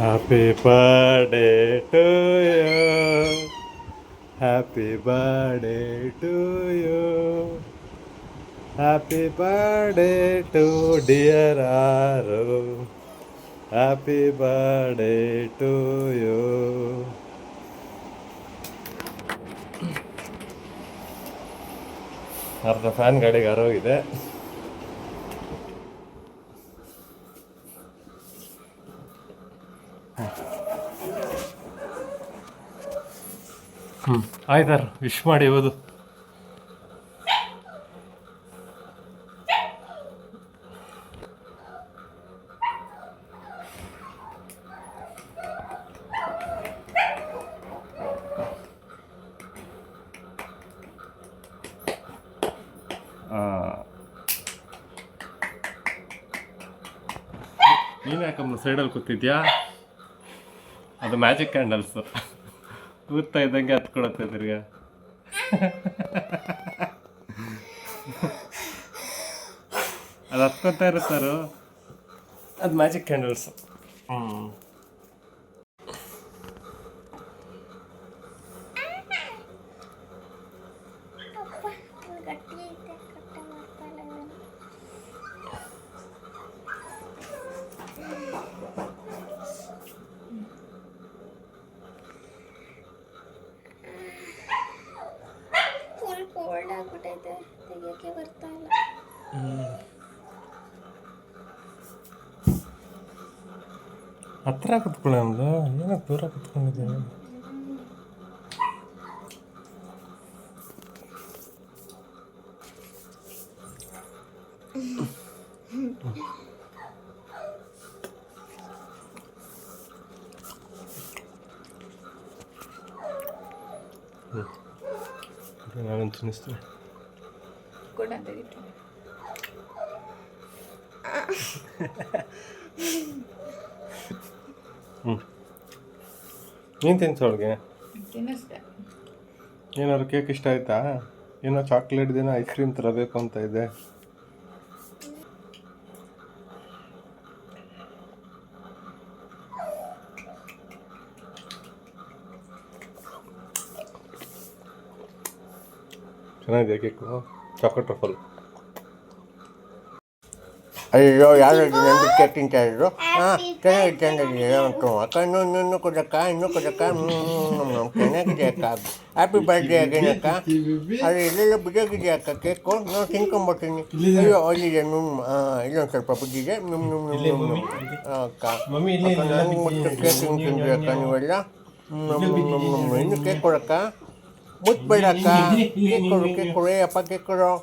Happy birthday to you. Happy birthday to you. Happy birthday to dear Aru. Happy birthday to you. ಅರ್ಧ fan ಗಾಡಿಗೆ ಆರೋಗಿದೆ. ಆಯ್ತಾರ wish ಮಾಡಿ ಹೋದು. ನೀನು ಯಾಕಮ್ಮ ಸೈಡಲ್ಲಿ ಕೂತಿದ್ಯಾ? ಅದು ಮ್ಯಾಜಿಕ್ ಕ್ಯಾಂಡಲ್ಸು ಕೂಗ್ತಾ ಇದ್ದಂಗೆ ಹತ್ಕೊಳತ್ತೆ ತಿರ್ಗ. ಅದು ಹತ್ಕೊತಾ ಇರುತ್ತಾರೋ, ಅದು ಮ್ಯಾಜಿಕ್ ಕ್ಯಾಂಡಲ್ಸು. ಕೋಲ್ಡ್ ಆಗ್ಬಿಟ್ಟೈತೆ, ತೆಗಿಯೋಕ್ಕೆ ಬರ್ತಾ ಇಲ್ಲ. ಹತ್ರ ಕುತ್ಕೊಳ್ಳೋದು, ಏನೋ ದೂರ ಕುತ್ಕೊಂಡಿದ್ದೀನಿ. ನಾನು ತಿನ್ನಿಸ್ತೀನಿ. ನೀನು ತಿನ್ಸೋಳ್ಗೆ ಏನಾದ್ರು ಕೇಕ್ ಇಷ್ಟ ಆಯ್ತಾ? ಏನೋ ಚಾಕ್ಲೇಟ್ ದಿನ ಐಸ್ ಕ್ರೀಮ್ ತರಬೇಕು ಅಂತ ಇದೆ. ಚೆನ್ನಾಗಿದೆ ಕೇಕು, ಚಾಕ್ಲೇಟ್ ಟ್ರಫಲ್. ಅಯ್ಯೋ ಯಾರು ನಂದು ಕೇಕ್ ತಿಂತಾ ಇದ್ರು. ಚೆನ್ನಾಗಿದೆ ಅಕ್ಕ, ಇನ್ನೂ ಕೊಡಕ್ಕ, ಇನ್ನೂ ಕೊಡಕ್ಕ. ಚೆನ್ನಾಗಿದೆ ಅಕ್ಕ. ಹ್ಯಾಪಿ ಬರ್ಡೇ ಅಗೇನ್ ಅಕ್ಕ. ಅದು ಎಲ್ಲೆಲ್ಲ ಬಿದ್ದೋಗಿದೆ ಅಕ್ಕ ಕೇಕು. ನಾವು ತಿನ್ಕೊಂಬರ್ತೀನಿ. ಅಯ್ಯೋ ಅಲ್ಲಿದೆ ಇಲ್ಲೊಂದು ಸ್ವಲ್ಪ ಬಿದ್ದಿದೆ. ಅಕ್ಕ ನಂಗೆ ಮತ್ತು ಕೇಕ್ ತಿಂದ್ರಿ ಅಕ್ಕ ನೀವೆಲ್ಲ. ಇನ್ನು ಕೇಕ್ ಕೊಡಕ್ಕ, ಮುಟ್ಬೇಡ ಅಕ್ಕ. ಕೇಕ್ ಕೊಡು, ಕೇಕ್ ಕೊಡು, ಅಪ್ಪ ಕೇಕ್ ಕೊಡು.